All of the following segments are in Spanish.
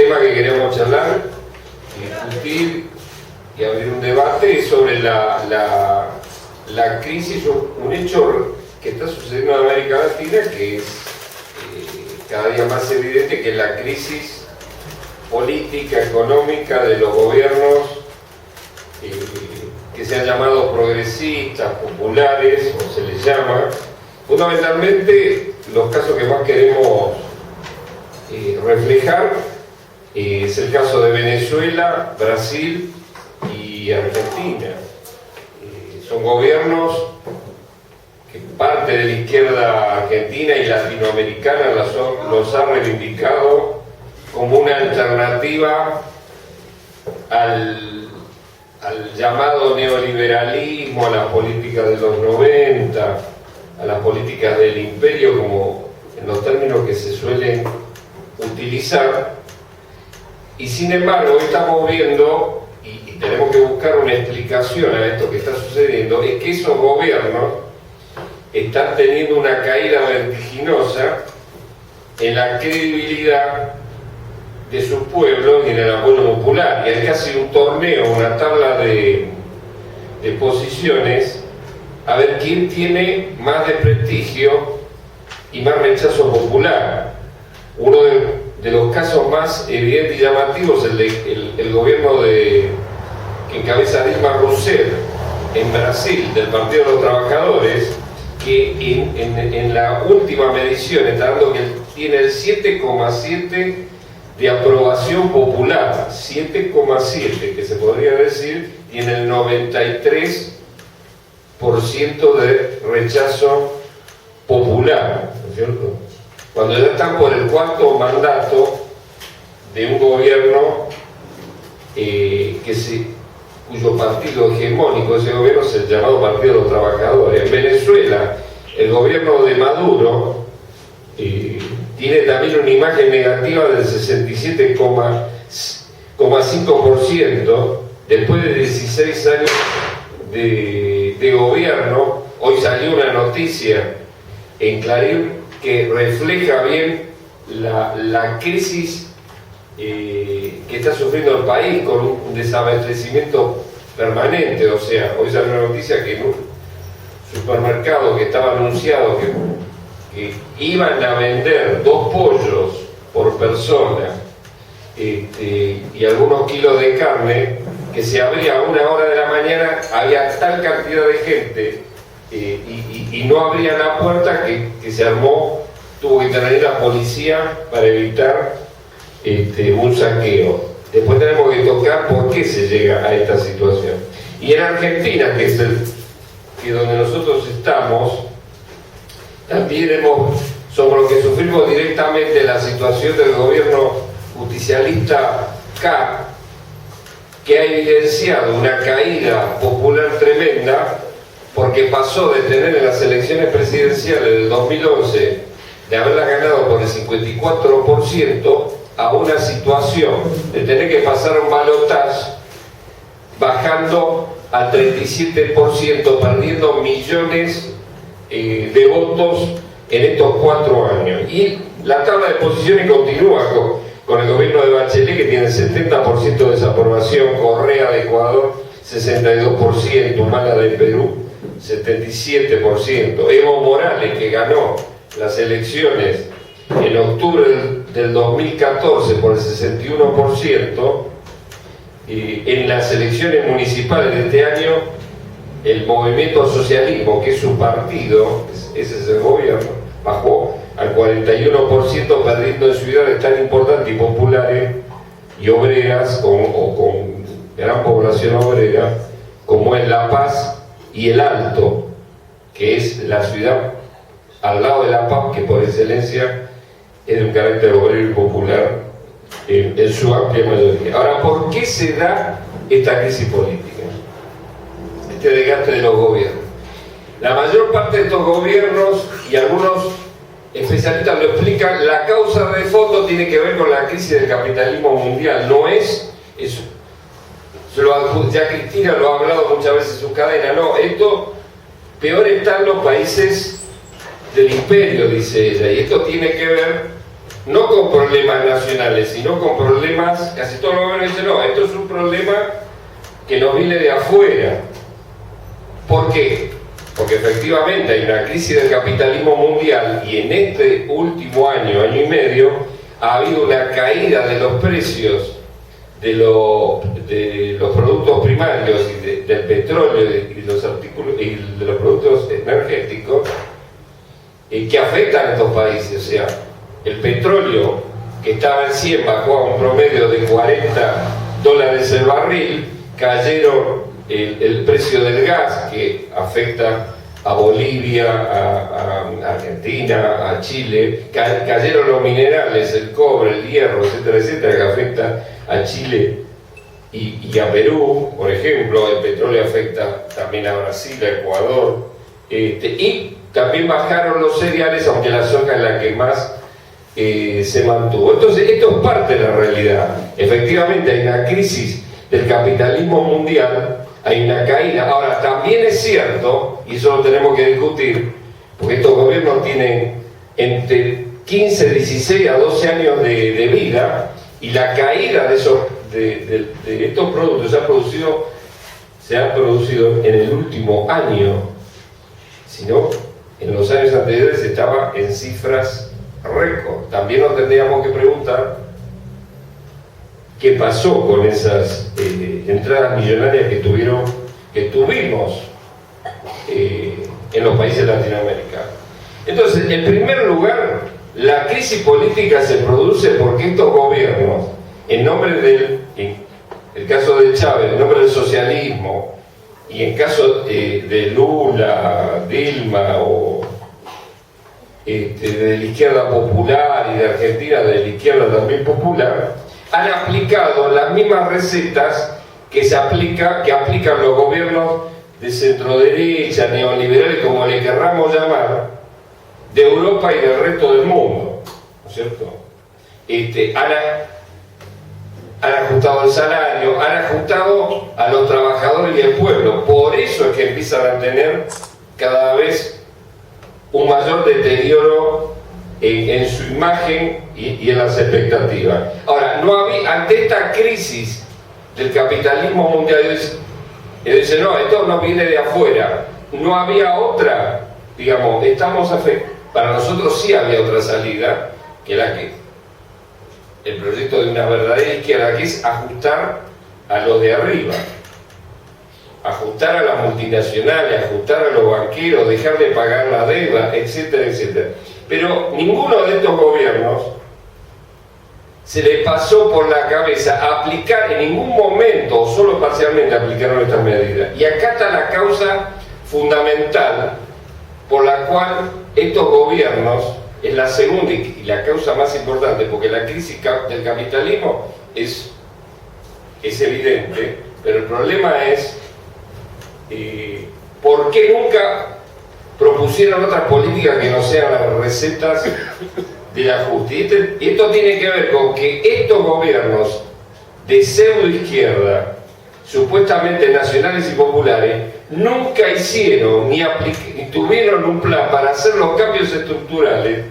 tema que queremos charlar, discutir y abrir un debate es sobre la crisis, un hecho que está sucediendo en América Latina, que es cada día más evidente, que es la crisis política, económica de los gobiernos que se han llamado progresistas, populares, o se les llama. Fundamentalmente, los casos que más queremos reflejar es el caso de Venezuela, Brasil y Argentina. Son gobiernos que parte de la izquierda argentina y latinoamericana los ha reivindicado como una alternativa al llamado neoliberalismo, a las políticas de los 90, a las políticas del imperio, como en los términos que se suelen utilizar. Y sin embargo, hoy estamos viendo, y tenemos que buscar una explicación a esto que está sucediendo, es que esos gobiernos están teniendo una caída vertiginosa en la credibilidad de sus pueblos y en el apoyo popular. Y hay casi un torneo, una tabla de posiciones, a ver quién tiene más desprestigio y más rechazo popular. Uno de los casos más evidentes y llamativos es el gobierno que encabeza Dilma Rousseff en Brasil, del Partido de los Trabajadores, que en la última medición está dando que tiene el 7,7 de aprobación popular, 7,7, que se podría decir, tiene el 93% de rechazo popular, ¿no es cierto? Cuando ya están por el cuarto mandato de un gobierno cuyo partido hegemónico de ese gobierno es el llamado Partido de los Trabajadores. En Venezuela, el gobierno de Maduro tiene también una imagen negativa del 67,5% después de 16 años de gobierno. Hoy salió una noticia en Clarín que refleja bien la crisis que está sufriendo el país, con un desabastecimiento permanente. O sea, hoy salió una noticia que en un supermercado que estaba anunciado que iban a vender 2 pollos por persona y algunos kilos de carne, que se abría a 1 hora de la mañana, había tal cantidad de gente y no abría la puerta que se armó, tuvo que intervenir la policía para evitar un saqueo. Después tenemos que tocar por qué se llega a esta situación. Y en Argentina, que es donde nosotros estamos, también somos los que sufrimos directamente la situación del gobierno justicialista K, que ha evidenciado una caída popular tremenda, porque pasó de tener en las elecciones presidenciales del 2011, de haberlas ganado por el 54%, a una situación de tener que pasar un balotaje bajando al 37%, perdiendo millones de votos en estos 4 años. Y la tabla de posiciones continúa con el gobierno de Bachelet, que tiene 70% de desaprobación, Correa de Ecuador 62%, Humala de Perú 77%, Evo Morales, que ganó las elecciones en octubre del 2014 por el 61%, en las elecciones municipales de este año, el Movimiento Socialismo, que es su partido, ese es el gobierno, bajó al 41%, perdiendo en ciudades tan importantes y populares y obreras, con gran población obrera, como es La Paz y El Alto, que es la ciudad al lado de La Paz, que por excelencia es de un carácter obrero y popular en su amplia mayoría. Ahora, ¿por qué se da esta crisis política? Este desgaste de los gobiernos. La mayor parte de estos gobiernos, y algunos especialistas lo explican, la causa de fondo tiene que ver con la crisis del capitalismo mundial. No es eso. Ya Cristina lo ha hablado muchas veces en sus cadenas. No, esto peor está en los países del imperio, dice ella, y esto tiene que ver no con problemas nacionales, sino con problemas, casi todos los gobiernos dicen, no, esto es un problema que nos viene de afuera. ¿Por qué? Porque efectivamente hay una crisis del capitalismo mundial y en este último año, año y medio, ha habido una caída de los precios de los productos primarios y del petróleo y los artículos y de los productos energéticos que afectan a estos países. O sea, el petróleo que estaba en 100 bajó a un promedio de $40 el barril, cayeron el precio del gas que afecta a Bolivia, a Argentina, a Chile, cayeron los minerales, el cobre, el hierro, etcétera, etcétera, que afecta a Chile y a Perú, por ejemplo. El petróleo afecta también a Brasil, a Ecuador, y también bajaron los cereales, aunque la soja es la que más se mantuvo. Entonces, esto es parte de la realidad. Efectivamente, hay una crisis del capitalismo mundial, hay una caída. Ahora, también es cierto, y eso lo tenemos que discutir, porque estos gobiernos tienen entre 15, 16 a 12 años de vida, y la caída de estos productos se ha producido en el último año, sino en los años anteriores estaba en cifras récord. También nos tendríamos que preguntar qué pasó con esas entradas millonarias que tuvimos en los países latinoamericanos. Entonces, en primer lugar, la crisis política se produce porque estos gobiernos, en el caso de Chávez, en nombre del socialismo, y en caso de Lula, Dilma o de la izquierda popular, y de Argentina de la izquierda también popular, han aplicado las mismas recetas que aplican los gobiernos de centroderecha, neoliberales, como le querramos llamar, de Europa y del resto del mundo, ¿no es cierto? Han ajustado el salario, han ajustado a los trabajadores y al pueblo. Por eso es que empiezan a tener cada vez un mayor deterioro en su imagen y en las expectativas. Ahora, ante esta crisis del capitalismo mundial, dice, no, esto no viene de afuera, no había otra, digamos, para nosotros sí había otra salida, que el proyecto de una verdadera izquierda, que es ajustar a los de arriba, ajustar a las multinacionales, ajustar a los banqueros, dejar de pagar la deuda, etcétera, etcétera. Pero ninguno de estos gobiernos se le pasó por la cabeza aplicar en ningún momento, o solo parcialmente aplicaron estas medidas. Y acá está la causa fundamental por la cual estos gobiernos, es la segunda y la causa más importante, porque la crisis del capitalismo es evidente, pero el problema es ¿por qué nunca propusieron otras políticas que no sean las recetas del ajuste? Y esto tiene que ver con que estos gobiernos de pseudo izquierda, supuestamente nacionales y populares, nunca hicieron ni tuvieron un plan para hacer los cambios estructurales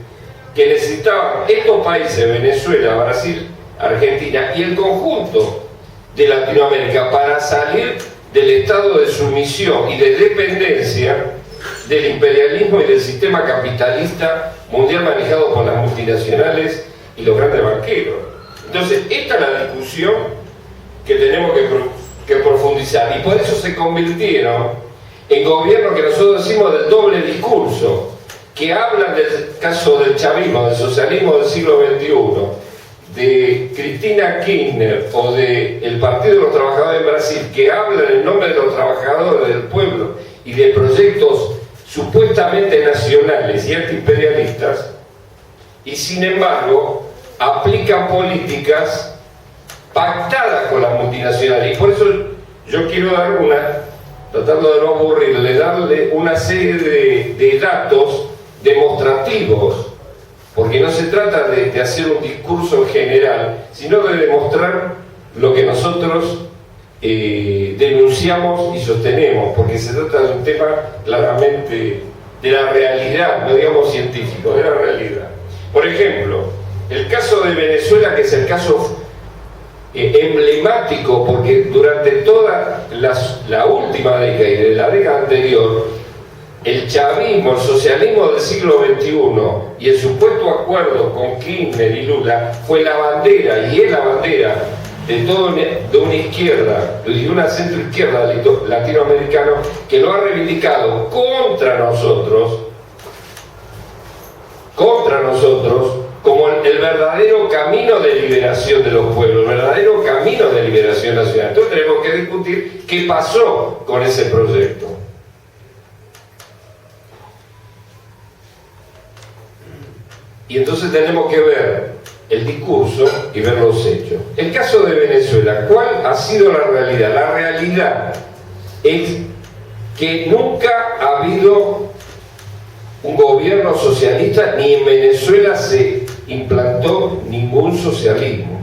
que necesitaban estos países, Venezuela, Brasil, Argentina y el conjunto de Latinoamérica, para salir del estado de sumisión y de dependencia del imperialismo y del sistema capitalista mundial manejado por las multinacionales y los grandes banqueros. Entonces, esta es la discusión que tenemos que profundizar, y por eso se convirtieron en gobiernos que nosotros decimos del doble discurso, que hablan del caso del chavismo, del socialismo del siglo XXI, de Cristina Kirchner o del Partido de los Trabajadores en Brasil, que hablan en nombre de los trabajadores, del pueblo y de proyectos supuestamente nacionales y antiimperialistas, y sin embargo aplican políticas pactadas con las multinacionales. Y por eso yo quiero tratando de no aburrirle, darle una serie de datos demostrativos, porque no se trata de hacer un discurso en general, sino de demostrar lo que nosotros denunciamos y sostenemos, porque se trata de un tema claramente de la realidad, no digamos científico, de la realidad. Por ejemplo, El caso de Venezuela, que es el caso emblemático, porque durante toda la última década y de la década anterior, el chavismo, el socialismo del siglo XXI y el supuesto acuerdo con Kirchner y Lula fue la bandera, y es la bandera de una izquierda y una centroizquierda latinoamericana que lo ha reivindicado contra nosotros como el verdadero camino de liberación de los pueblos, el verdadero camino de liberación nacional. Entonces tenemos que discutir qué pasó con ese proyecto. Y entonces tenemos que ver el discurso y ver los hechos. El caso de Venezuela, ¿cuál ha sido la realidad? La realidad es que nunca ha habido un gobierno socialista, ni en Venezuela se implantó ningún socialismo.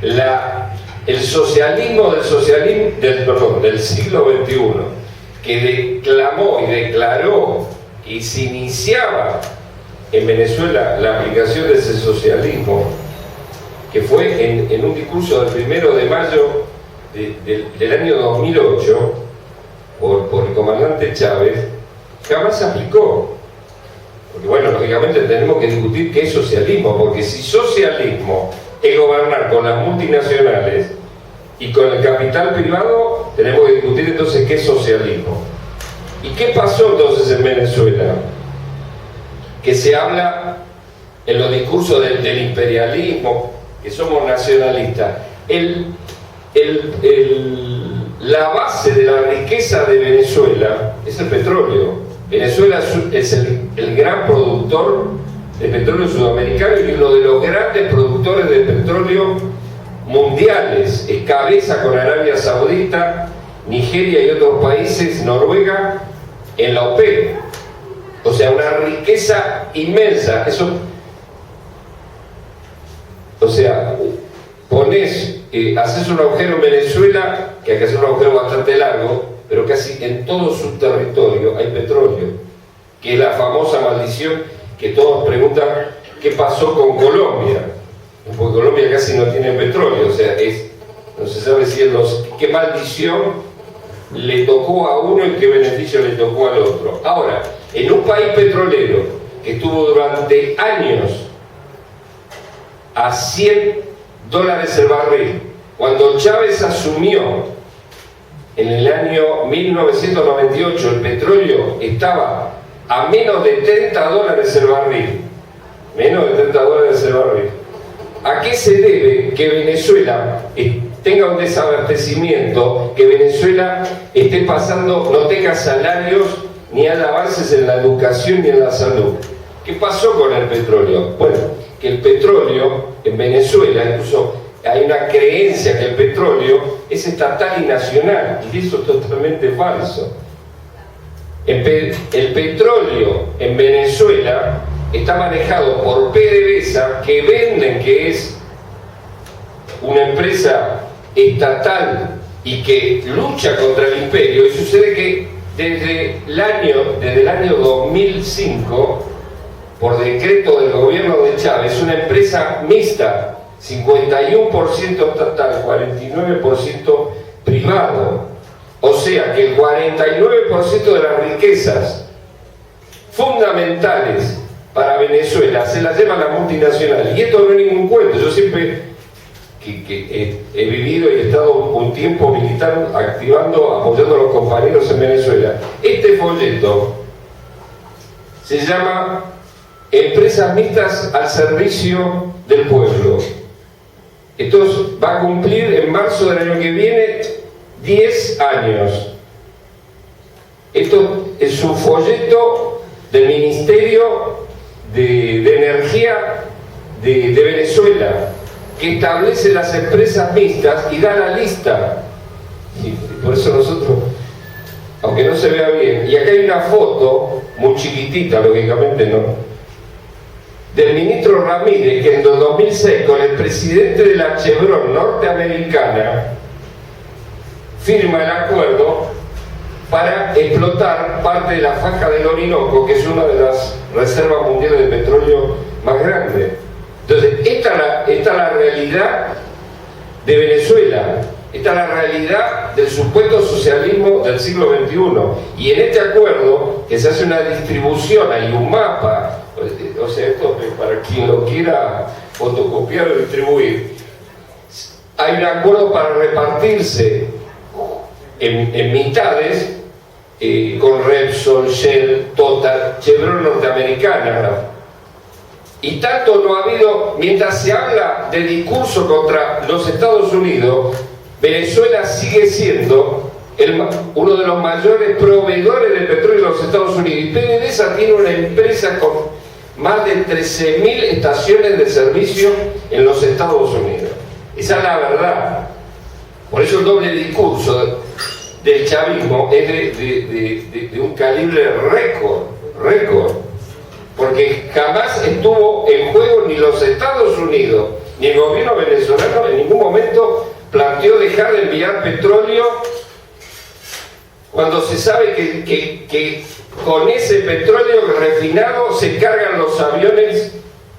El socialismo del siglo XXI, que declamó y declaró y se iniciaba en Venezuela la aplicación de ese socialismo, que fue en un discurso del 1 de mayo del año 2008 por el comandante Chávez, jamás se aplicó. Porque bueno, lógicamente tenemos que discutir qué es socialismo, porque si socialismo es gobernar con las multinacionales y con el capital privado, tenemos que discutir entonces qué es socialismo. ¿Y qué pasó entonces en Venezuela? Que se habla en los discursos del imperialismo, que somos nacionalistas. La base de la riqueza de Venezuela es el petróleo. Venezuela es el gran productor de petróleo sudamericano y uno de los grandes productores de petróleo mundiales. Es cabeza con Arabia Saudita, Nigeria y otros países, Noruega, en la OPEP. O sea, una riqueza inmensa. Eso, o sea, haces un agujero en Venezuela, que hay que hacer un agujero bastante largo, pero casi en todo su territorio hay petróleo, que es la famosa maldición que todos preguntan qué pasó con Colombia, porque Colombia casi no tiene petróleo, o sea, no se sabe si qué maldición le tocó a uno y qué beneficio le tocó al otro. Ahora, en un país petrolero que estuvo durante años a $100 el barril, cuando Chávez asumió en el año 1998, el petróleo estaba a menos de $30 el barril. Menos de $30 el barril. ¿A qué se debe que Venezuela tenga un desabastecimiento, que Venezuela no tenga salarios ni avances en la educación ni en la salud? ¿Qué pasó con el petróleo? Bueno, que el petróleo en Venezuela, incluso hay una creencia que el petróleo es estatal y nacional, y eso es totalmente falso. El petróleo en Venezuela está manejado por PDVSA, que venden que es una empresa estatal y que lucha contra el imperio, y sucede que desde el año 2005, por decreto del gobierno de Chávez, es una empresa mixta, 51% estatal, 49% privado. O sea que el 49% de las riquezas fundamentales para Venezuela se las llevan las multinacionales. Y esto no es ningún cuento. Yo siempre que he vivido y he estado un tiempo militar apoyando a los compañeros en Venezuela. Este folleto se llama Empresas Mixtas al Servicio del Pueblo. Esto va a cumplir en marzo del año que viene 10 años. Esto es un folleto del Ministerio de Energía de Venezuela, que establece las empresas mixtas y da la lista. Y por eso nosotros, aunque no se vea bien, y acá hay una foto, muy chiquitita, lógicamente no, del ministro Ramírez, que en 2006, con el presidente de la Chevron norteamericana, firma el acuerdo para explotar parte de la faja del Orinoco, que es una de las reservas mundiales de petróleo más grandes. esta es la realidad de Venezuela, esta es la realidad del supuesto socialismo del siglo XXI. Y en este acuerdo, que se hace una distribución, hay un mapa, o sea, esto para quien lo quiera fotocopiar o distribuir, hay un acuerdo para repartirse en mitades, con Repsol, Shell, Total, Chevron norteamericana. Y tanto no ha habido, mientras se habla de discurso contra los Estados Unidos, Venezuela sigue siendo uno de los mayores proveedores de petróleo de los Estados Unidos. Y PDVSA tiene una empresa con más de 13.000 estaciones de servicio en los Estados Unidos. Esa es la verdad. Por eso el doble discurso del chavismo es de un calibre récord, porque jamás estuvo en juego ni los Estados Unidos ni el gobierno venezolano en ningún momento planteó dejar de enviar petróleo cuando se sabe que con ese petróleo refinado se cargan los aviones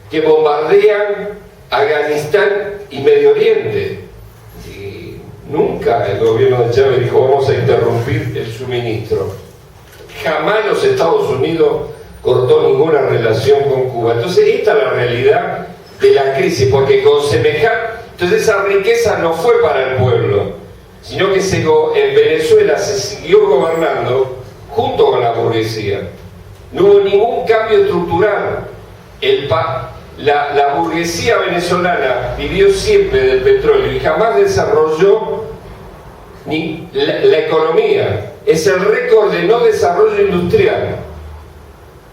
que bombardean Afganistán y Medio Oriente. Nunca el gobierno de Chávez dijo vamos a interrumpir el suministro. Jamás los Estados Unidos cortó ninguna relación con Cuba. Entonces esta es la realidad de la crisis, porque con semejante... Entonces esa riqueza no fue para el pueblo, sino que en Venezuela se siguió gobernando junto con la burguesía. No hubo ningún cambio estructural. La burguesía venezolana vivió siempre del petróleo y jamás desarrolló ni la economía. Es el récord de no desarrollo industrial,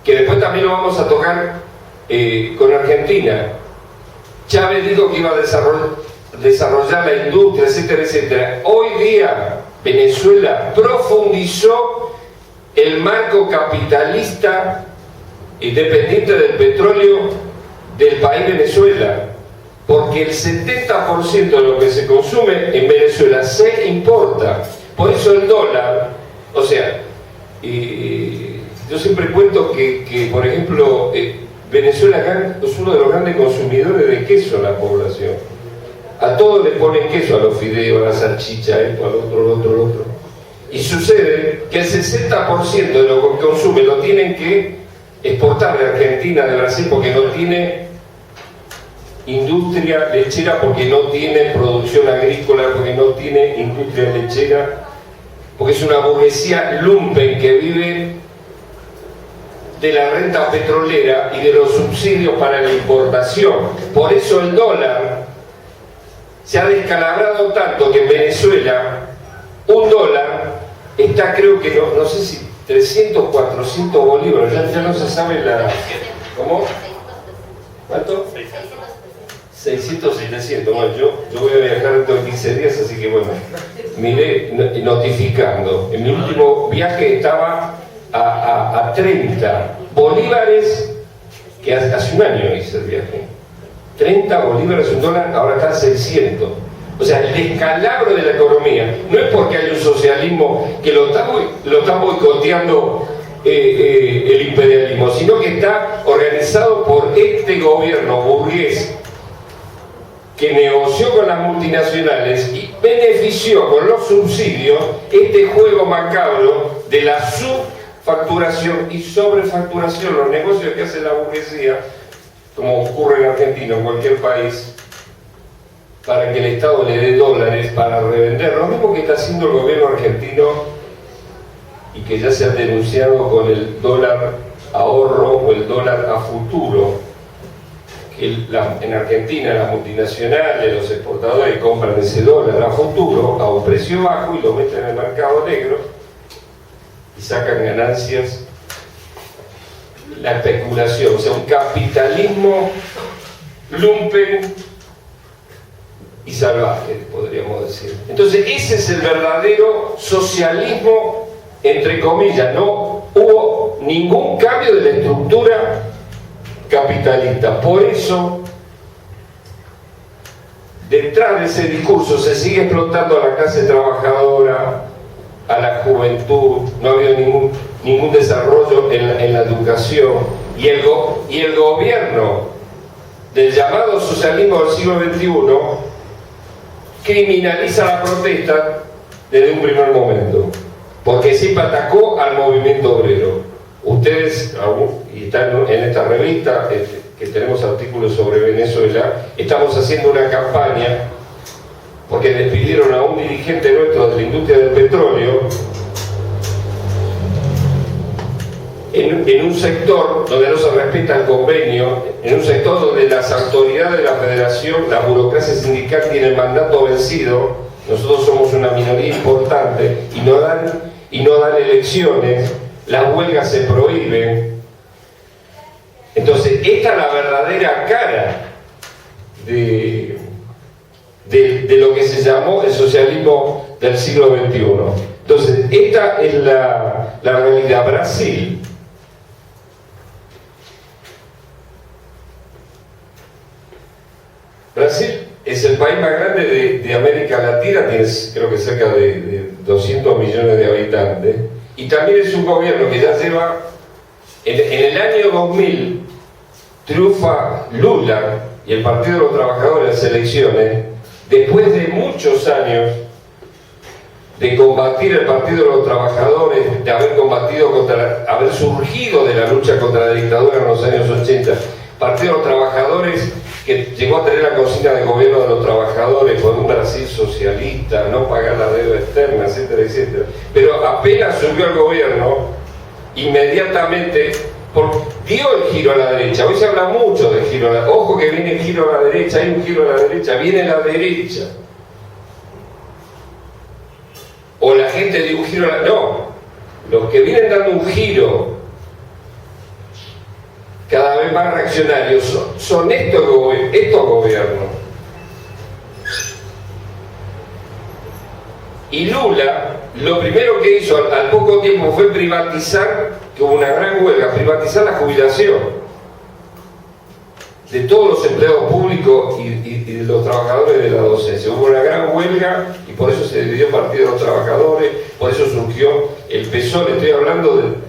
que después también lo vamos a tocar con Argentina. Chávez dijo que iba a desarrollar la industria, etcétera, etcétera. Hoy día Venezuela profundizó el marco capitalista y dependiente del petróleo del país Venezuela, porque el 70% de lo que se consume en Venezuela se importa. Por eso el dólar, o sea, yo siempre cuento que por ejemplo, Venezuela es uno de los grandes consumidores de queso en la población. A todos le ponen queso, a los fideos, a la salchicha, esto, al otro, al otro, al otro. Y sucede que el 60% de lo que consume lo tienen que exportar de Argentina, de Brasil, porque no tiene industria lechera, porque no tiene producción agrícola, porque no tiene industria lechera, porque es una burguesía lumpen que vive de la renta petrolera y de los subsidios para la importación. Por eso el dólar se ha descalabrado tanto que en Venezuela un dólar está, creo que no sé si 300, 400 bolívares, ya no se sabe la... ¿Cómo? ¿Cuánto? 600, 700. Bueno, yo voy a viajar dentro de 15 días, así que bueno, miré notificando. En mi último viaje estaba a 30 bolívares, que hace un año hice el viaje. 30 bolívares, un dólar, ahora está a 600. O sea, el descalabro de la economía no es porque hay un socialismo que lo está boicoteando el imperialismo, sino que está organizado por este gobierno burgués que negoció con las multinacionales y benefició con los subsidios este juego macabro de la subfacturación y sobrefacturación, los negocios que hace la burguesía, como ocurre en Argentina o en cualquier país, para que el Estado le dé dólares para revender. Lo mismo que está haciendo el gobierno argentino y que ya se ha denunciado con el dólar ahorro o el dólar a futuro, que en Argentina las multinacionales, los exportadores compran ese dólar a futuro a un precio bajo y lo meten en el mercado negro y sacan ganancias. La especulación, o sea, un capitalismo lumpen y salvaje, podríamos decir. Entonces ese es el verdadero socialismo, entre comillas. No hubo ningún cambio de la estructura capitalista. Por eso, detrás de ese discurso se sigue explotando a la clase trabajadora, a la juventud. No ha habido ningún desarrollo en la educación, y el gobierno del llamado socialismo del siglo XXI criminaliza la protesta desde un primer momento, porque siempre atacó al movimiento obrero. Ustedes, y están en esta revista, que tenemos artículos sobre Venezuela, estamos haciendo una campaña porque despidieron a un dirigente nuestro de la industria del petróleo en un sector donde no se respeta el convenio, en un sector donde las autoridades de la federación, la burocracia sindical tiene el mandato vencido. Nosotros somos una minoría importante y no dan elecciones, las huelgas se prohíben. Entonces, esta es la verdadera cara de lo que se llamó el socialismo del siglo XXI. Entonces, esta es la realidad. Brasil es el país más grande de América Latina, tiene creo que cerca de 200 millones de habitantes, y también es un gobierno que ya lleva, en el año 2000, triunfa Lula y el Partido de los Trabajadores en las elecciones, después de muchos años de combatir el Partido de los Trabajadores, de haber surgido de la lucha contra la dictadura en los años 80, Partido de los Trabajadores que llegó a tener la consigna de gobierno de los trabajadores por un Brasil socialista, no pagar la deuda externa, etcétera, etcétera. Pero apenas subió al gobierno, inmediatamente dio el giro a la derecha. Hoy se habla mucho del giro a la derecha. Ojo que viene el giro a la derecha, hay un giro a la derecha, viene la derecha. O la gente dio un giro a la... No, los que vienen dando un giro cada vez más reaccionarios son estos gobiernos. Y Lula, lo primero que hizo al poco tiempo fue privatizar, que hubo una gran huelga, privatizar la jubilación de todos los empleados públicos y de los trabajadores de la docencia. Hubo una gran huelga y por eso se dividió el Partido de los Trabajadores, por eso surgió el PSOE. Estoy hablando de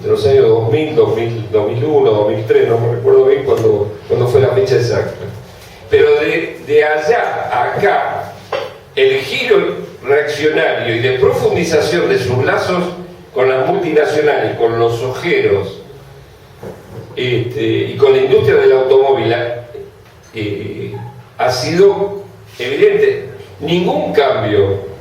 los años 2000, 2001, 2003, no me recuerdo bien cuando fue la fecha exacta. Pero de allá a acá, el giro reaccionario y de profundización de sus lazos con las multinacionales, con los ojeros y con la industria del automóvil ha sido evidente. Ningún cambio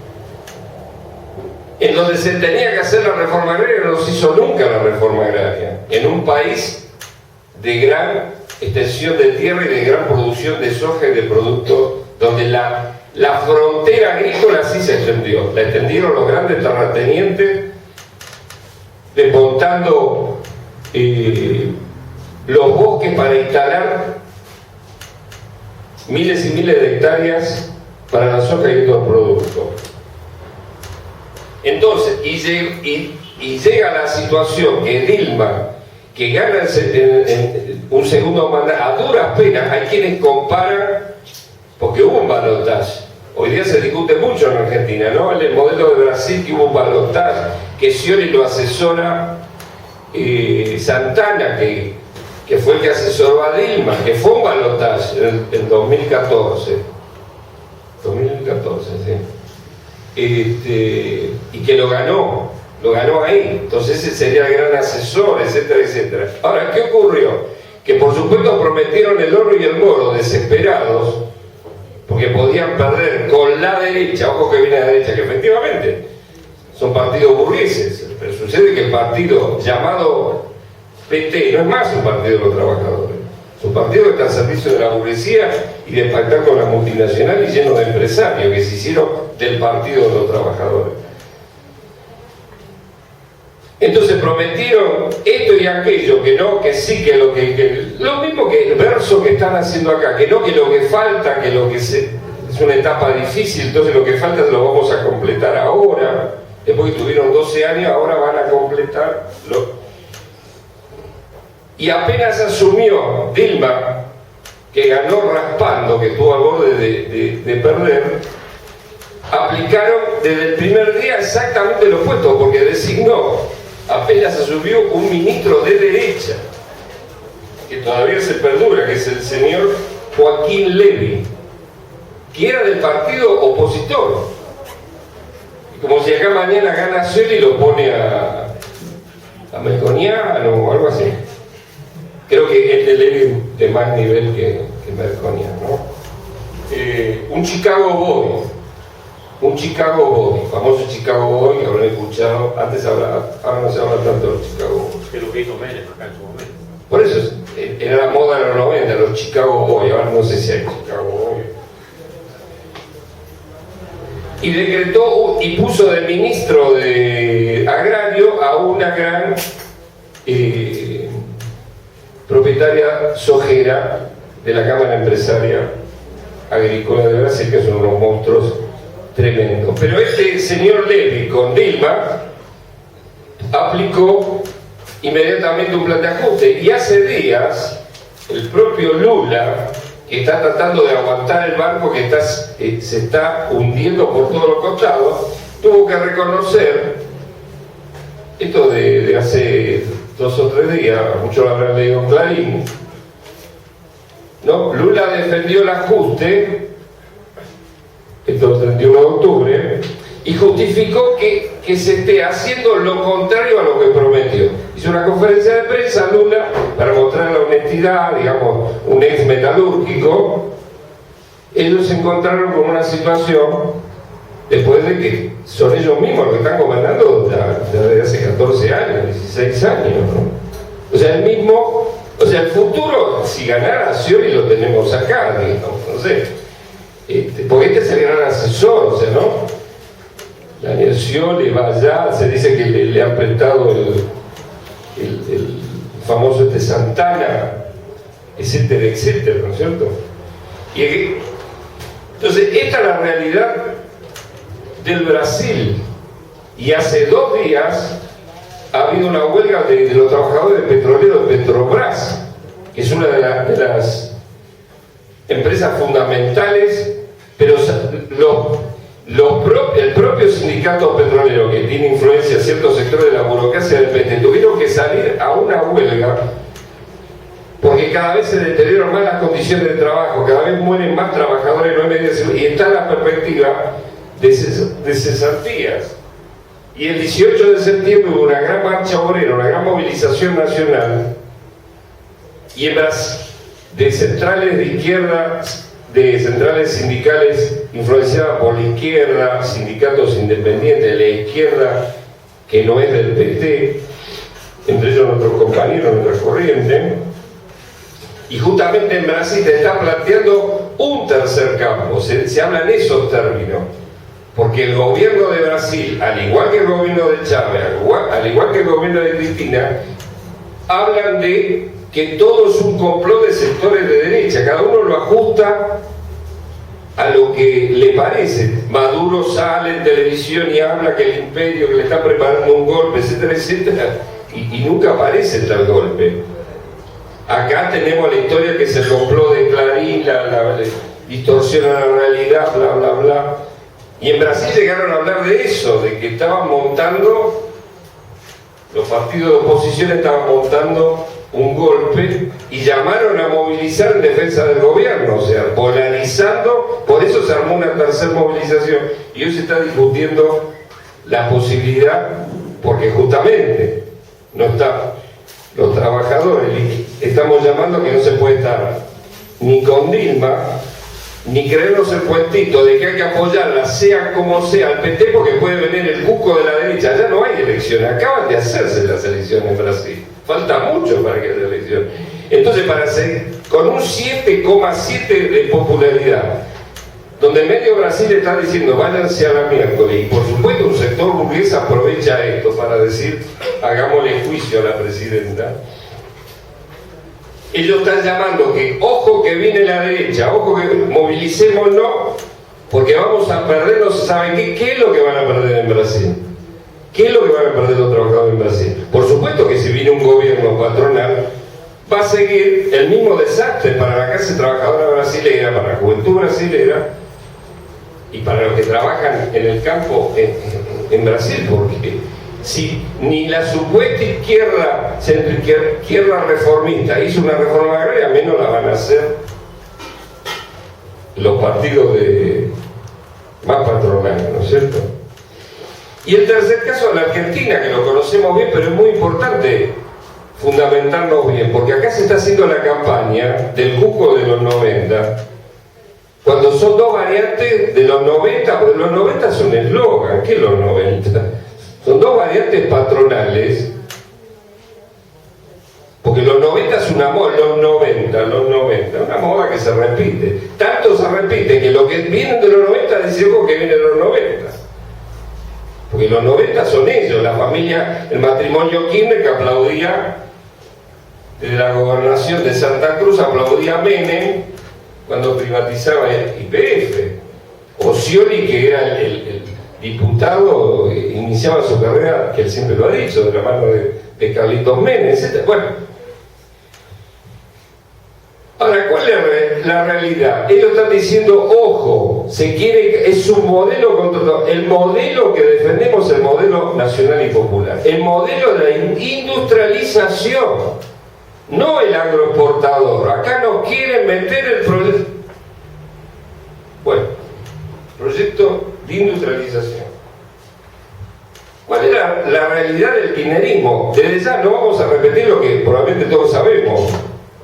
en donde se tenía que hacer la reforma agraria no se hizo nunca la reforma agraria, en un país de gran extensión de tierra y de gran producción de soja y de productos, donde la frontera agrícola sí se extendió, la extendieron los grandes terratenientes, desmontando los bosques para instalar miles y miles de hectáreas para la soja y otros productos. Entonces, y llega la situación que Dilma, que gana un segundo mandato, a duras penas, hay quienes comparan, porque hubo un balotaje. Hoy día se discute mucho en Argentina, ¿no? El modelo de Brasil, que hubo un balotaje, que Scioli lo asesora Santana, que fue el que asesoró a Dilma, que fue un balotaje en 2014. 2014, sí. Y que lo ganó ahí. Entonces ese sería el gran asesor, etcétera, etcétera. Ahora, ¿qué ocurrió? Que por supuesto prometieron el oro y el moro, desesperados, porque podían perder con la derecha. Ojo que viene a la derecha, que efectivamente son partidos burgueses, pero sucede que el partido llamado PT no es más un partido de los trabajadores, es un partido que está al servicio de la burguesía y de pactar con la multinacional y lleno de empresarios que se hicieron del partido de los trabajadores. Entonces prometieron esto y aquello, que no, que sí, que lo mismo que el verso que están haciendo acá, que no, que lo que falta, que lo que es una etapa difícil, entonces lo que falta lo vamos a completar ahora, después que tuvieron 12 años, ahora van a completarlo. Y apenas asumió Dilma, que ganó raspando, que estuvo al borde de perder, aplicaron desde el primer día exactamente lo opuesto, porque designó, apenas asumió, un ministro de derecha, que todavía se perdura, que es el señor Joaquín Levy, que era del partido opositor. Y como si acá mañana gana Scioli y lo pone a Melconian o algo así. Creo que es de Levy de más nivel que Melconian, ¿no? Un Chicago Boy, famoso Chicago Boy, que habrán escuchado, ahora no se habla tanto de los Chicago Boys. Que es lo que hizo Menem acá en su momento. Por eso, era la moda de los 90, los Chicago Boy, ahora no sé si hay Chicago Boy. Y decretó y puso de ministro de Agrario a una gran propietaria sojera de la Cámara Empresaria Agrícola de Brasil, que son unos monstruos tremendos. Pero este señor Levy con Dilma aplicó inmediatamente un plan de ajuste, y hace días el propio Lula, que está tratando de aguantar el barco que se está hundiendo por todos los costados, tuvo que reconocer, esto de hace 2 o 3 días, muchos lo habrán leído en Clarín, ¿no? Lula defendió el ajuste, esto el 31 de octubre, y justificó que se esté haciendo lo contrario a lo que prometió. Hizo una conferencia de prensa Lula para mostrar la honestidad, digamos, un ex metalúrgico. Ellos se encontraron con una situación después de que son ellos mismos los que están gobernando desde hace 14 años, 16 años, ¿no? O sea, el futuro, si ganara Scioli, lo tenemos acá, digamos, no sé. Porque este es el gran asesor, o sea, ¿no? Daniel Scioli va allá, se dice que le han prestado el famoso Santana, etcétera, etcétera, ¿no es cierto? Entonces, esta es la realidad del Brasil. Y hace 2 días ha habido una huelga de los trabajadores petroleros de Petrobras, que es una de las empresas fundamentales, pero el propio sindicato petrolero, que tiene influencia en ciertos sectores de la burocracia del PT, tuvieron que salir a una huelga porque cada vez se deterioran más las condiciones de trabajo, cada vez mueren más trabajadores no medios, y está la perspectiva de cesantías. Y el 18 de septiembre hubo una gran marcha obrera, una gran movilización nacional, y en Brasil, de centrales de izquierda, de centrales sindicales influenciadas por la izquierda, sindicatos independientes de la izquierda que no es del PT, entre ellos nuestros compañeros, nuestra corriente. Y justamente en Brasil se está planteando un tercer campo, se habla en esos términos, porque el gobierno de Brasil, al igual que el gobierno de Chávez, al igual que el gobierno de Cristina, hablan de que todo es un complot de sectores de derecha, cada uno lo ajusta a lo que le parece. Maduro sale en televisión y habla que el imperio, que le está preparando un golpe, etcétera, etcétera, y nunca aparece tal golpe. Acá tenemos la historia que se complot de Clarín, la distorsiona la realidad, bla, bla, bla. Y en Brasil llegaron a hablar de eso, de que estaban montando, los partidos de oposición estaban montando un golpe y llamaron a movilizar en defensa del gobierno, o sea, polarizando. Por eso se armó una tercera movilización, y hoy se está discutiendo la posibilidad, porque justamente no está, los trabajadores estamos llamando que no se puede estar ni con Dilma, ni creernos el cuentito de que hay que apoyarla sea como sea al PT, porque puede venir el cuco de la derecha. Ya no hay elecciones, acaban de hacerse las elecciones en Brasil, falta mucho para que haya elecciones. Entonces, para seguir con un 7,7 de popularidad, donde medio Brasil está diciendo váyanse a la miércoles, y por supuesto un sector burgués aprovecha esto para decir hagámosle juicio a la presidenta. Ellos están llamando que ojo que viene la derecha, ojo que movilicémonos, porque vamos a perder, no se sabe qué es lo que van a perder en Brasil. ¿Qué es lo que van a perder los trabajadores en Brasil? Por supuesto que si viene un gobierno patronal, va a seguir el mismo desastre para la clase trabajadora brasileña, para la juventud brasileña y para los que trabajan en el campo en Brasil, porque si ni la supuesta izquierda reformista hizo una reforma agraria, menos la van a hacer los partidos más patronales, ¿no es cierto? Y el tercer caso, la Argentina, que lo conocemos bien, pero es muy importante fundamentarnos bien, porque acá se está haciendo la campaña del cuco de los 90, cuando son dos variantes de los 90, porque los 90 son eslogan. ¿Qué es los 90? Son dos variantes patronales, porque los 90 es una moda, los 90, una moda que se repite. Tanto se repite que lo que vienen de los 90 dice algo que viene de los 90. Porque los 90 son ellos, la familia, el matrimonio Kirchner que aplaudía desde la gobernación de Santa Cruz, aplaudía a Menem cuando privatizaba el YPF. O Scioli, que era el diputado, iniciaba su carrera, que él siempre lo ha dicho, de la mano de Carlitos Menem, etc. Bueno, ahora, ¿cuál es la realidad? Ellos están diciendo, ojo, se quiere, es un modelo contra el modelo que defendemos, el modelo nacional y popular, el modelo de la industrialización, no el agroexportador. Acá nos quieren meter el proyecto, bueno, proyecto de industrialización. ¿Cuál es la realidad del kirchnerismo? Desde ya no vamos a repetir lo que probablemente todos sabemos,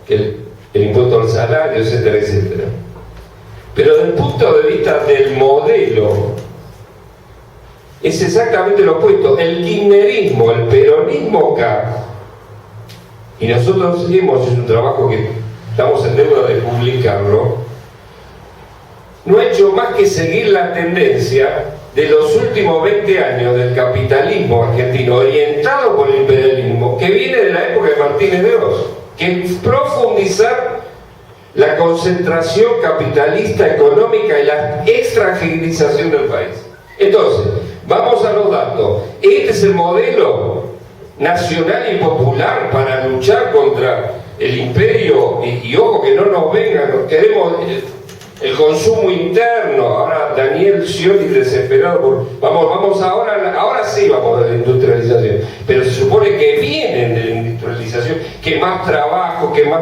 que el impuesto al salario, etcétera, etcétera. Pero desde el punto de vista del modelo, es exactamente lo opuesto. El kirchnerismo, el peronismo acá, y nosotros hemos hecho un trabajo que estamos en deuda de publicarlo, no ha hecho más que seguir la tendencia de los últimos 20 años del capitalismo argentino, orientado por el imperialismo, que viene de la época de Martínez de Oz, que es profundizar la concentración capitalista económica y la extranjerización del país. Entonces, vamos a los datos. Este es el modelo nacional y popular para luchar contra el imperio, y ojo que no nos vengan, queremos el consumo interno. Ahora Daniel Scioli desesperado por, vamos ahora sí vamos a la industrialización, pero se supone que vienen de la industrialización, que más trabajo, que más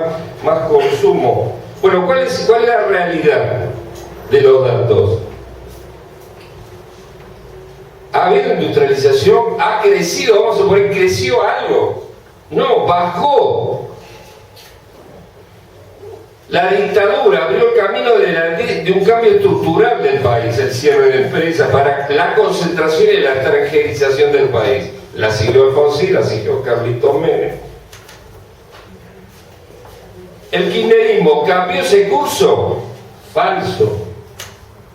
consumo. Bueno, ¿cuál es la realidad de los datos? Ha habido industrialización, ha crecido, vamos a suponer, creció algo. No, bajó. La dictadura abrió el camino de un cambio estructural del país, el cierre de empresas, para la concentración y la extranjerización del país. La siguió Alfonsín, la siguió Carlitos Menem. ¿El kirchnerismo cambió ese curso? Falso.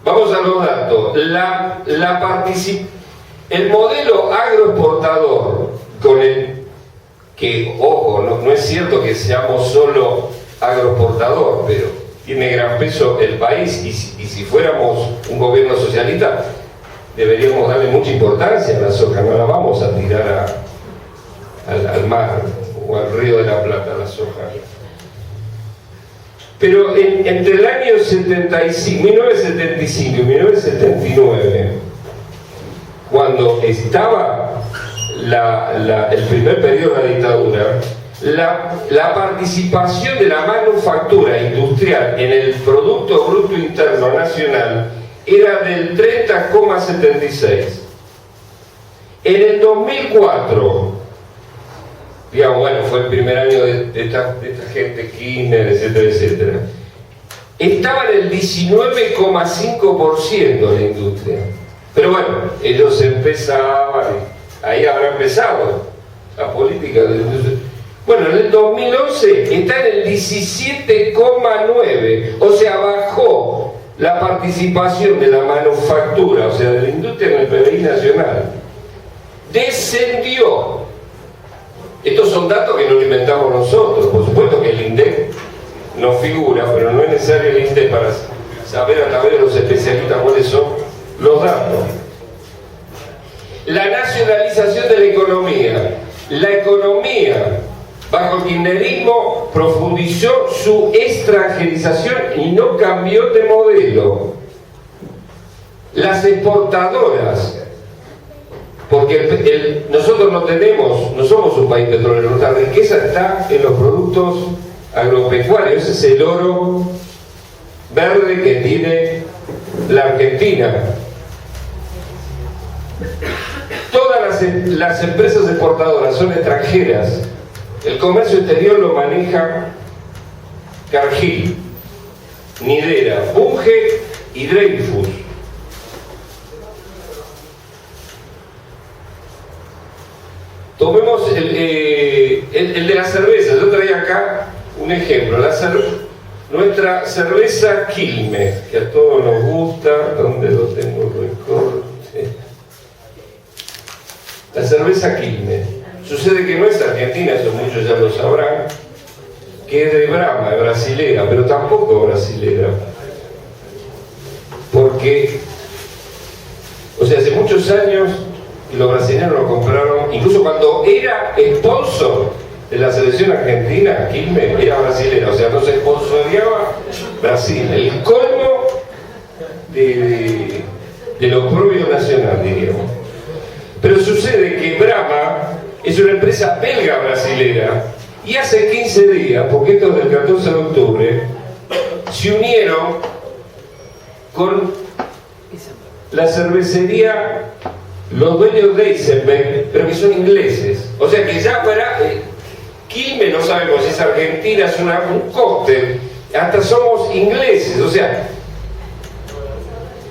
Vamos a los datos. El modelo agroexportador, con el que, ojo, no es cierto que seamos solo agroexportador, pero tiene gran peso el país, y si fuéramos un gobierno socialista deberíamos darle mucha importancia a la soja, no la vamos a tirar al mar o al río de la Plata, la soja. Pero entre el año 1975 y 1979, cuando estaba el primer periodo de la dictadura, la participación de la manufactura industrial en el Producto Bruto Interno Nacional era del 30,76. En el 2004, digamos, bueno, fue el primer año de esta gente, Kirchner, etcétera, etcétera, estaba en el 19,5% la industria. Pero bueno, ellos empezaban, ahí habrá empezado la política de industria. Bueno, en el 2011 está en el 17,9%, o sea, bajó la participación de la manufactura, o sea, de la industria en el PBI nacional. Descendió. Estos son datos que no lo inventamos nosotros. Por supuesto que el INDEC no figura, pero no es necesario el INDEC para saber a través de los especialistas cuáles son los datos. La nacionalización de la economía. La economía bajo el kirchnerismo profundizó su extranjerización y no cambió de modelo. Las exportadoras porque nosotros no somos un país petrolero, nuestra riqueza está en los productos agropecuarios, ese es el oro verde que tiene la Argentina. Todas las empresas exportadoras son extranjeras, el comercio exterior lo maneja Cargill, Nidera, Bunge y Dreyfus. Tomemos el de la cerveza. Yo traía acá un ejemplo. Nuestra cerveza Quilmes, que a todos nos gusta. ¿Dónde lo tengo el recorte? La cerveza Quilmes. Sucede que no es argentina, eso muchos ya lo sabrán, que es de Brahma, es brasilera, pero tampoco brasilera. Porque, o sea, hace muchos años los brasileños lo compraron, incluso cuando era sponsor de la selección argentina, Quilmes era brasilera, o sea, no se sponsoreaba Brasil, el colmo de lo propio nacional, diríamos. Pero sucede que Brahma es una empresa belga brasilera y hace 15 días, porque esto es del 14 de octubre, se unieron con la cervecería, los dueños de Eisenberg, pero que son ingleses. O sea que ya fuera Quilmes, no sabemos si es argentina, es un cóctel, hasta somos ingleses, o sea.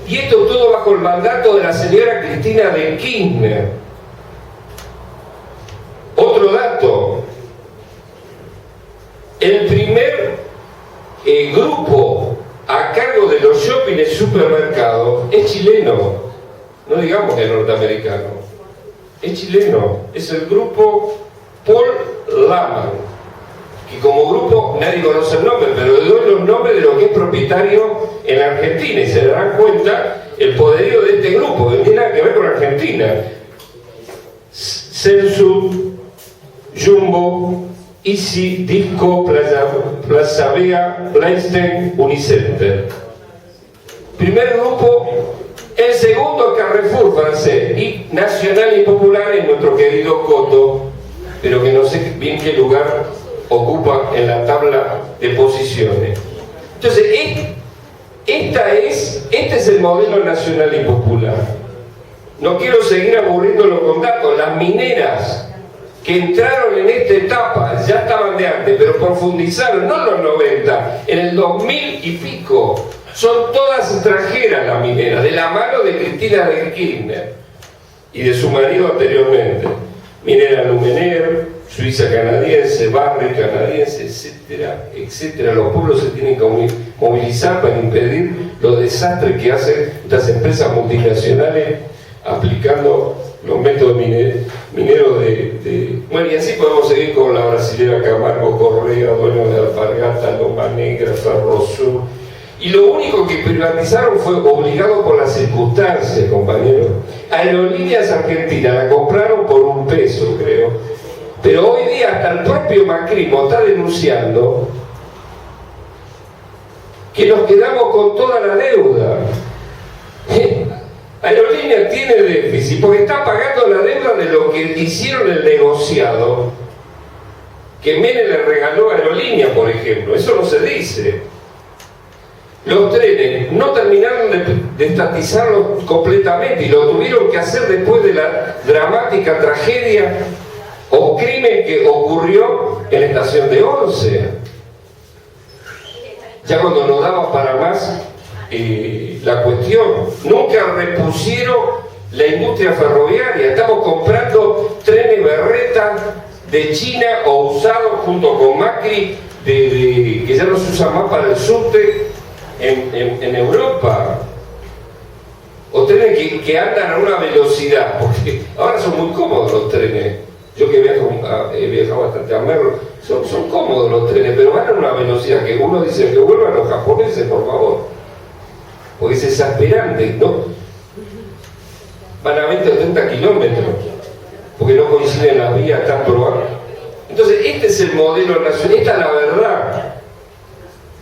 Y esto todo bajo el mandato de la señora Cristina de Kirchner. Otro dato, el primer grupo a cargo de los shopping y supermercados es chileno. No digamos que es norteamericano, es chileno, es el grupo Paul Laman, que como grupo nadie conoce el nombre, pero le doy los nombres de lo que es propietario en la Argentina y se darán cuenta el poderío de este grupo, que no tiene nada que ver con Argentina. Celsu, Jumbo, Easy, Disco, Plaza Vea, Blainstein, Unicenter. Primer grupo. El segundo Carrefour francés y nacional y popular es nuestro querido Coto, pero que no sé bien qué lugar ocupa en la tabla de posiciones. Entonces, este es el modelo nacional y popular. No quiero seguir aburriéndolo con datos. Las mineras que entraron en esta etapa ya estaban de antes, pero profundizaron, no en los 90, en el 2000 y pico. Son todas extranjeras las mineras, de la mano de Cristina de Kirchner y de su marido anteriormente. Minera Lumener, Suiza canadiense, Barrick canadiense, etcétera, etcétera. Los pueblos se tienen que movilizar para impedir los desastres que hacen estas empresas multinacionales aplicando los métodos mineros de... Bueno, y así podemos seguir con la brasilera Camargo Correa, dueño de Alpargata, Loma Negra, Ferrosur. Y lo único que privatizaron fue obligado por las circunstancias, compañeros. Aerolíneas Argentinas la compraron por $1, creo. Pero hoy día hasta el propio Macrismo está denunciando que nos quedamos con toda la deuda. Aerolíneas tiene déficit porque está pagando la deuda de lo que hicieron el negociado que Menem le regaló a Aerolíneas, por ejemplo. Eso no se dice. Los trenes no terminaron de estatizarlos completamente y lo tuvieron que hacer después de la dramática tragedia o crimen que ocurrió en la estación de Once. Ya cuando no daba para más la cuestión, nunca repusieron la industria ferroviaria. Estamos comprando trenes berreta de China o usados junto con Macri que ya no se usan más para el subte en Europa, o trenes que andan a una velocidad, porque ahora son muy cómodos los trenes. Yo que he viajado bastante a Merlo, son cómodos los trenes, pero van a una velocidad que uno dice que vuelvan los japoneses, por favor, porque es exasperante, ¿no? Van a 20 o 30 kilómetros, porque no coinciden las vías, están probadas. Entonces, este es el modelo nacional, esta es la verdad.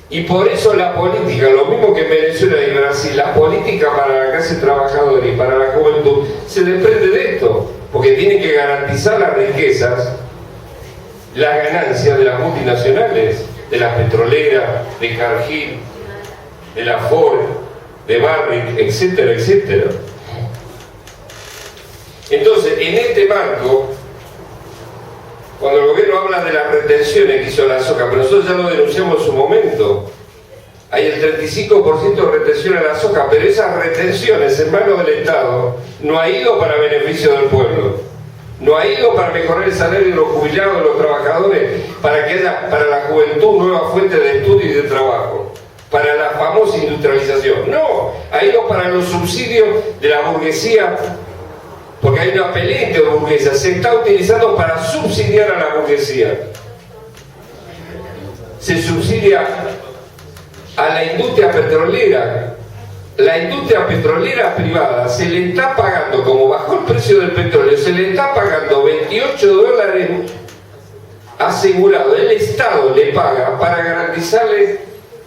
Y por eso la política, lo mismo que en Venezuela y Brasil, la política para la clase trabajadora y para la juventud se desprende de esto. porque tiene que garantizar las riquezas, las ganancias de las multinacionales, de las petroleras, de Cargill, de la Ford, de Barrick, etcétera, etcétera. Entonces, en este marco, cuando el gobierno habla de las retenciones que hizo la soja, pero nosotros ya lo denunciamos en su momento, hay el 35% de retención a la soja, pero esas retenciones en manos del Estado no ha ido para beneficio del pueblo, no ha ido para mejorar el salario de los jubilados, de los trabajadores, para que haya para la juventud nuevas fuentes de estudio y de trabajo, para la famosa industrialización. No, ha ido para los subsidios de la burguesía, porque hay una pelea entre burguesas, se está utilizando para subsidiar a la burguesía. Se subsidia a la industria petrolera. La industria petrolera privada se le está pagando, como bajó el precio del petróleo, se le está pagando $28 asegurado. El Estado le paga para garantizarle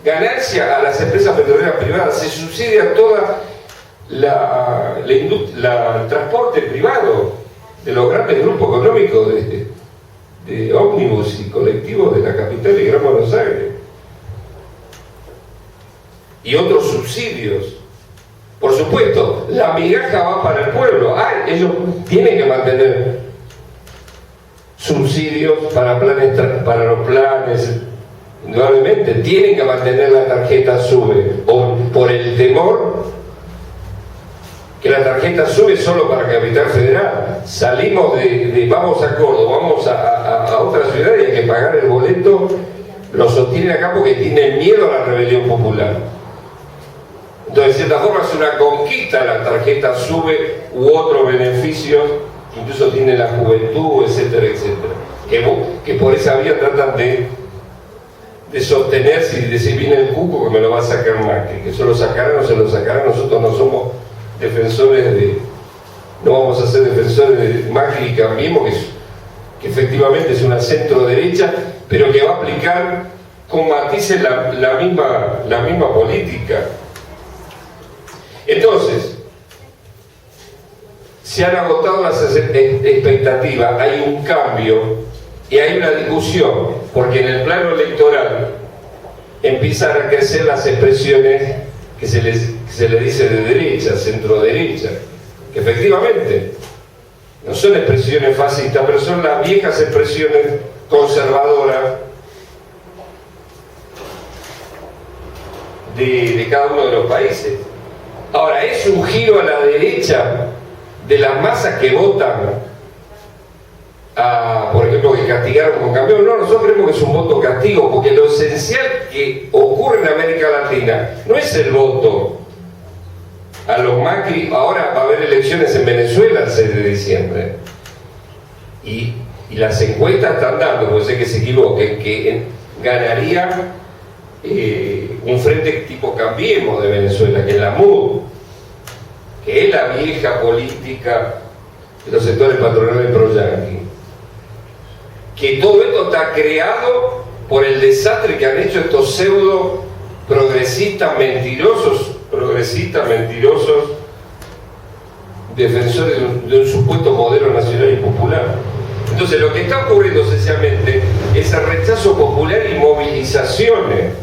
ganancia a las empresas petroleras privadas. Se subsidia toda el transporte privado de los grandes grupos económicos de ómnibus y colectivos de la capital y Gran Buenos Aires. Y otros subsidios. Por supuesto, la migaja va para el pueblo. Ellos tienen que mantener subsidios para los planes. Indudablemente, tienen que mantener la tarjeta SUBE, o por el temor que la tarjeta SUBE solo para Capital Federal. Salimos vamos a Córdoba, vamos a otra ciudad y hay que pagar el boleto. Lo sostienen acá porque tienen miedo a la rebelión popular. Entonces, de cierta forma, es una conquista la tarjeta SUBE u otros beneficios que incluso tiene la juventud, etcétera, etcétera. Que por esa vía tratan de sostenerse y decir, viene el cuco que me lo va a sacar Macri, que se lo sacará o no se lo sacará. Nosotros no somos defensores no vamos a ser defensores de Macri y Cambiemos, que efectivamente es una centro derecha, pero que va a aplicar con matices la misma política. Entonces, se han agotado las expectativas, hay un cambio y hay una discusión, porque en el plano electoral empiezan a crecer las expresiones que se le dice de derecha, centro-derecha, que efectivamente no son expresiones fascistas, pero son las viejas expresiones conservadoras de cada uno de los países. Ahora, ¿es un giro a la derecha de las masas que votan por ejemplo, que castigaron con Cambiemos? No, nosotros creemos que es un voto castigo, porque lo esencial que ocurre en América Latina no es el voto a los Macri. Ahora va a haber elecciones en Venezuela el 6 de diciembre. Y las encuestas están dando, puede ser que se equivoquen, que ganaría un frente tipo Cambiemos de Venezuela, que es la MUD, que es la vieja política de los sectores patronales pro-yanqui. Que todo esto está creado por el desastre que han hecho estos pseudo progresistas mentirosos, defensores de un supuesto modelo nacional y popular. Entonces, lo que está ocurriendo esencialmente es el rechazo popular y movilizaciones.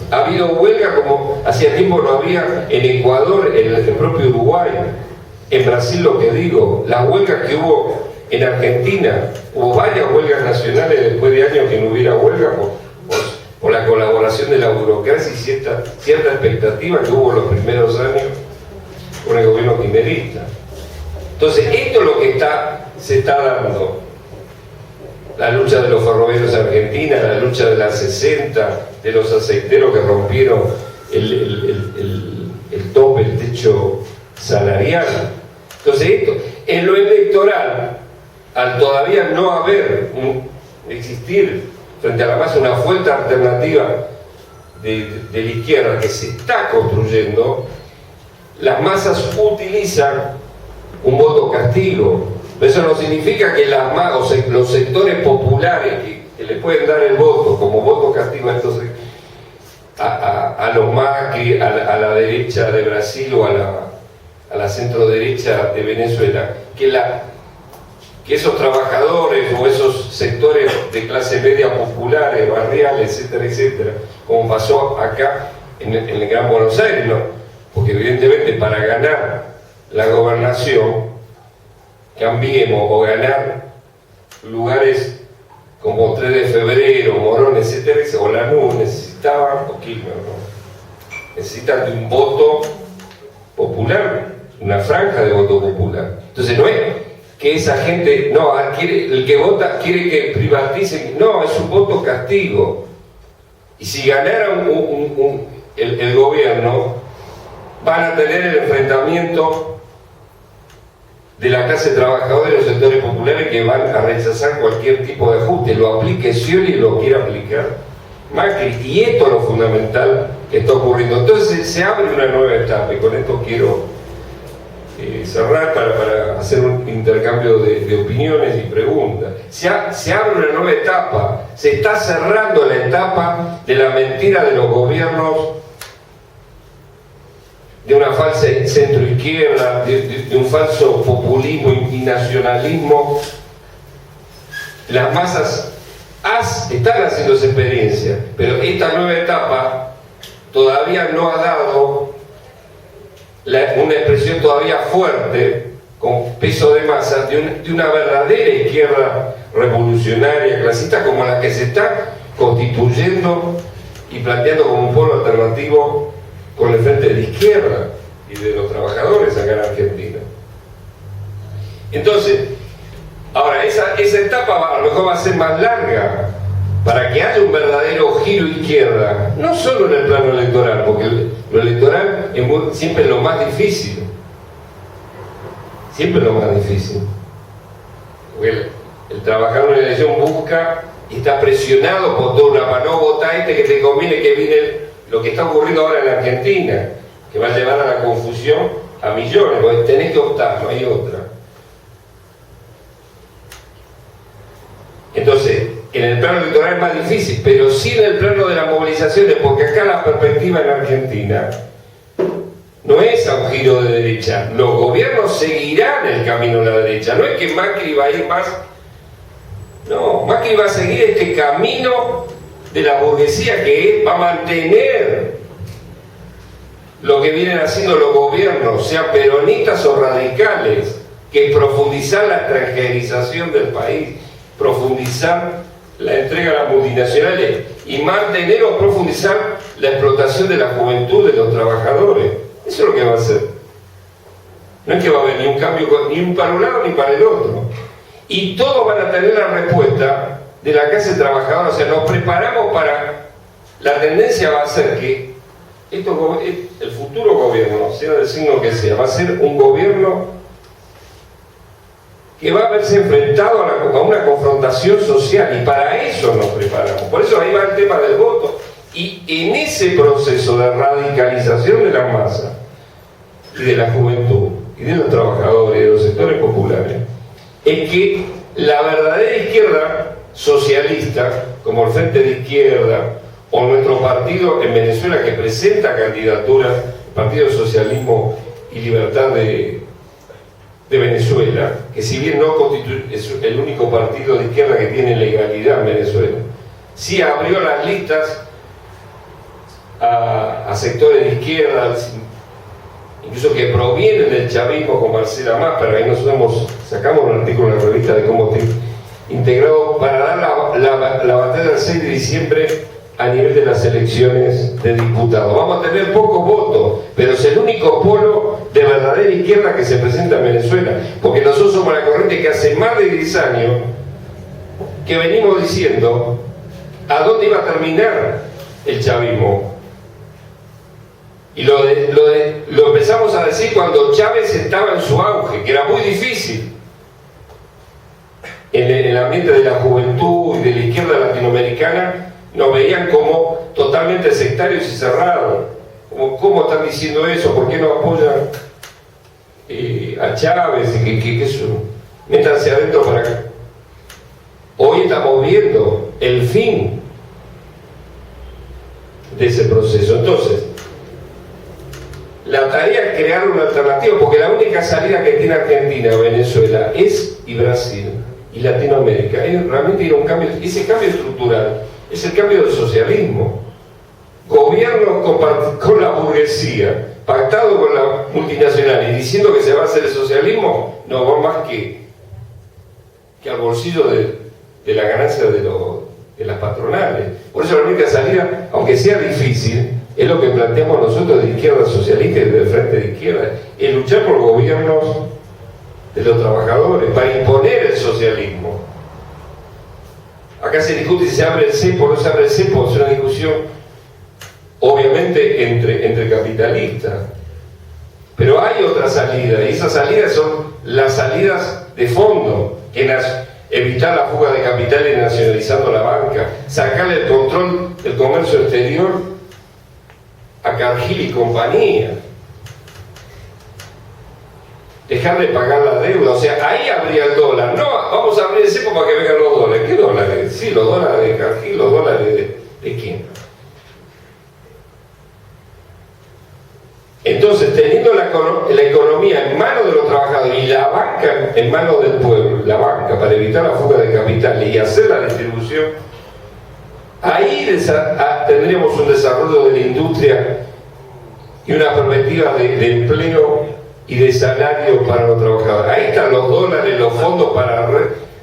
Ha habido huelga como hacía tiempo no había en Ecuador, en el propio Uruguay, en Brasil, lo que digo, las huelgas que hubo en Argentina, hubo varias huelgas nacionales después de años que no hubiera huelga por la colaboración de la burocracia y cierta expectativa que hubo en los primeros años con el gobierno kirchnerista. Entonces, esto es lo que se está dando. La lucha de los ferroviarios argentinos, la lucha de las 60, de los aceiteros que rompieron el tope, el techo salarial. Entonces, esto, en lo electoral, al todavía no existir frente a la masa una fuerte alternativa de la izquierda que se está construyendo, las masas utilizan un voto castigo. Eso no significa que los sectores populares que le pueden dar el voto como voto castigo a los Macri, a la derecha de Brasil o a la centro derecha de Venezuela, que que esos trabajadores o esos sectores de clase media populares, barriales, etcétera, etcétera, como pasó acá en el Gran Buenos Aires, ¿no? Porque evidentemente para ganar la gobernación, Cambiemos, o ganar lugares como 3 de Febrero, Morón, etcétera, o Lanús, necesitaban, o Quilmes, ¿no? Necesitan de un voto popular, una franja de voto popular. Entonces no es que esa gente, no, el que vota quiere que privaticen, no, es un voto castigo. Y si ganara el gobierno, van a tener el enfrentamiento de la clase trabajadora y los sectores populares que van a rechazar cualquier tipo de ajuste, lo aplique Scioli y lo quiere aplicar Macri. Y esto es lo fundamental que está ocurriendo. Entonces se abre una nueva etapa, y con esto quiero cerrar para hacer un intercambio de opiniones y preguntas. Se abre una nueva etapa, se está cerrando la etapa de la mentira de los gobiernos, de una falsa centroizquierda, de un falso populismo y nacionalismo. Las masas están haciendo esa experiencia, pero esta nueva etapa todavía no ha dado una expresión todavía fuerte, con peso de masa, de una verdadera izquierda revolucionaria, clasista, como la que se está constituyendo y planteando como un polo alternativo con el frente de la izquierda y de los trabajadores acá en Argentina. Entonces, ahora esa etapa a lo mejor va a ser más larga, para que haya un verdadero giro izquierda, no solo en el plano electoral, porque lo electoral es siempre lo más difícil, siempre lo más difícil, porque el trabajador en la elección busca y está presionado por toda una mano, vota que te conviene, que viene lo que está ocurriendo ahora en la Argentina, que va a llevar a la confusión a millones, porque tenés que optar, no hay otra. Entonces, en el plano electoral es más difícil, pero sí en el plano de las movilizaciones, porque acá la perspectiva en Argentina no es a un giro de derecha. Los gobiernos seguirán el camino a la derecha. No es que Macri va a ir más. No, Macri va a seguir este camino de la burguesía, que va a mantener lo que vienen haciendo los gobiernos, sean peronistas o radicales, que es profundizar la extranjerización del país, profundizar la entrega a las multinacionales y mantener o profundizar la explotación de la juventud, de los trabajadores. Eso es lo que va a hacer. No es que va a haber ni un cambio ni para un lado ni para el otro. Y todos van a tener la respuesta de la clase trabajadora. O sea, nos preparamos para... La tendencia va a ser que el futuro gobierno, sea del signo que sea, va a ser un gobierno que va a verse enfrentado a una confrontación social, y para eso nos preparamos. Por eso ahí va el tema del voto. Y en ese proceso de radicalización de la masa y de la juventud y de los trabajadores y de los sectores populares, es que la verdadera izquierda socialista, como el Frente de Izquierda o nuestro partido en Venezuela, que presenta candidaturas, el Partido de Socialismo y Libertad de Venezuela, que si bien no es el único partido de izquierda que tiene legalidad en Venezuela, sí abrió las listas a sectores de izquierda, incluso que provienen del chavismo, con Marcela Máscara. Ahí nosotros sacamos un artículo en la revista de cómo está integrado para dar la batalla del 6 de diciembre a nivel de las elecciones de diputados. Vamos a tener pocos votos, pero es el único polo de verdadera izquierda que se presenta en Venezuela, porque nosotros somos la corriente que hace más de 10 años que venimos diciendo a dónde iba a terminar el chavismo. Y lo empezamos a decir cuando Chávez estaba en su auge, que era muy difícil. En el ambiente de la juventud y de la izquierda latinoamericana nos veían como totalmente sectarios y cerrados. ¿Cómo están diciendo eso? ¿Por qué no apoyan a Chávez? ¿Qué eso? Métanse adentro para acá. Hoy estamos viendo el fin de ese proceso. Entonces, la tarea es crear una alternativa, porque la única salida que tiene Argentina, Venezuela y Brasil y Latinoamérica es realmente ir a un cambio. Ese cambio estructural es el cambio del socialismo. Gobiernos con la burguesía, pactado con la multinacional y diciendo que se va a hacer el socialismo, no va más que al bolsillo de la ganancia de las patronales. Por eso la única salida, aunque sea difícil, es lo que planteamos nosotros de izquierda socialista y del Frente de Izquierda, es luchar por gobiernos de los trabajadores, para imponer el socialismo. Acá se discute si se abre el cepo o no se abre el cepo, es una discusión obviamente entre capitalistas. Pero hay otra salida, y esas salidas son las salidas de fondo, que evitar la fuga de capitales nacionalizando la banca, sacarle el control del comercio exterior a Cargill y compañía, dejar de pagar la deuda. O sea, ahí habría el dólar. No, vamos a abrir el cepo para que vengan los dólares. ¿Qué dólares? Sí, los dólares de Cargill, los dólares de quién. Entonces, teniendo la economía en manos de los trabajadores y la banca en manos del pueblo, la banca para evitar la fuga de capitales y hacer la distribución, ahí tendríamos un desarrollo de la industria y una perspectiva de empleo y de salario para los trabajadores. Ahí están los dólares, los fondos para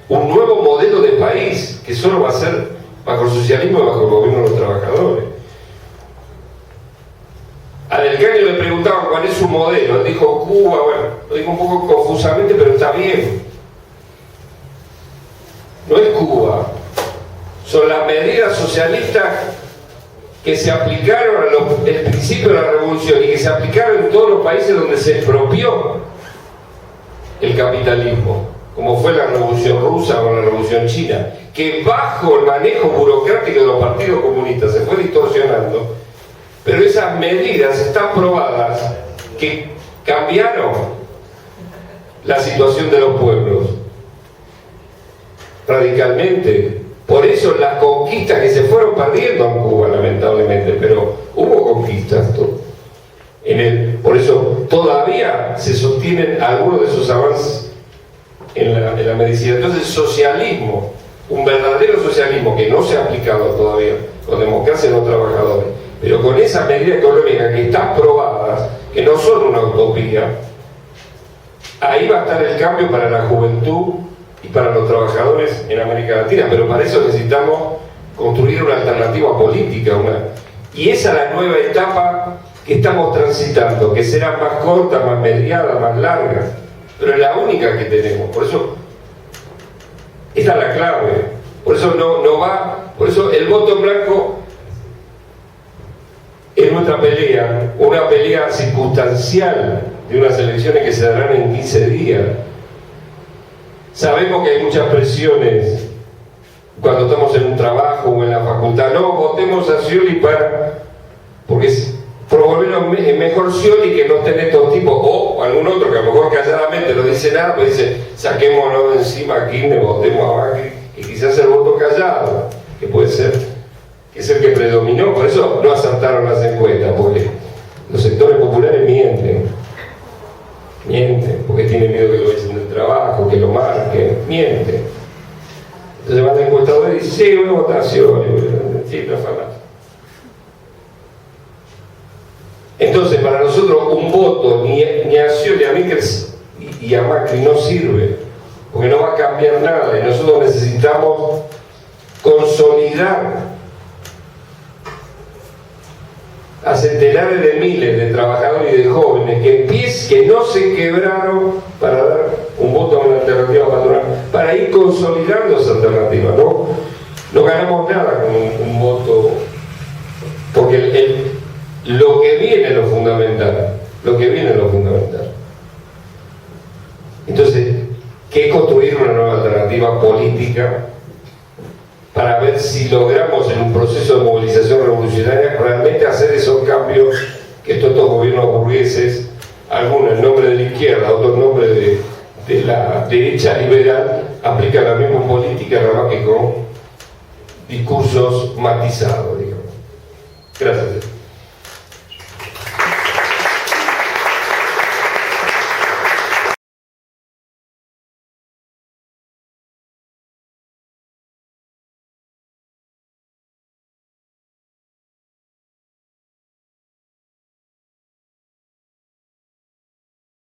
un nuevo modelo de país que solo va a ser bajo el socialismo y bajo el gobierno de los trabajadores. A Del Caño le preguntaban cuál es su modelo. Él dijo Cuba, bueno, lo dijo un poco confusamente, pero está bien. No es Cuba. Son las medidas socialistas que se aplicaron el principio de la revolución y que se aplicaron en todos los países donde se expropió el capitalismo, como fue la revolución rusa o la revolución china, que bajo el manejo burocrático de los partidos comunistas se fue distorsionando. Pero esas medidas están probadas que cambiaron la situación de los pueblos radicalmente. Por eso las conquistas que se fueron perdiendo en Cuba, lamentablemente, pero hubo conquistas. Por eso todavía se sostienen algunos de esos avances en la medicina. Entonces, el socialismo, un verdadero socialismo que no se ha aplicado todavía con democracia de los trabajadores, pero con esa medida económica que están probadas, que no son una utopía, ahí va a estar el cambio para la juventud y para los trabajadores en América Latina. Pero para eso necesitamos construir una alternativa política, y esa es la nueva etapa que estamos transitando, que será más corta, más mediada, más larga, pero es la única que tenemos. Por eso esta es la clave. Por eso por eso el voto en blanco es nuestra pelea, una pelea circunstancial de unas elecciones que se darán en 15 días. Sabemos que hay muchas presiones cuando estamos en un trabajo o en la facultad. No, votemos a Scioli porque por lo menos es mejor Scioli que no estén estos tipos, o algún otro que a lo mejor calladamente no dice nada, pues dice, saquémonos de encima a Kirchner, votemos a Macri, y quizás el voto callado, que puede ser, que es el que predominó. Por eso no acertaron las encuestas, porque los sectores populares mienten, porque tienen miedo que lo echen del trabajo, que lo marquen, mienten. Entonces van a encuestador y dicen, sí, voy a votación, sí, no falta. Entonces, para nosotros un voto ni a Scioli, a Miquel y a Macri no sirve, porque no va a cambiar nada, y nosotros necesitamos consolidar a centenares de miles de trabajadores y de jóvenes que no se quebraron para dar un voto a una alternativa patronal, para ir consolidando esa alternativa. No ganamos nada con un voto, porque lo que viene es lo fundamental, Entonces, ¿qué es construir una nueva alternativa política para ver si logramos en un proceso de movilización revolucionaria realmente hacer esos cambios que estos gobiernos burgueses, algunos en nombre de la izquierda, otros en nombre de la derecha liberal, aplican la misma política, nada más que con discursos matizados, digamos. Gracias.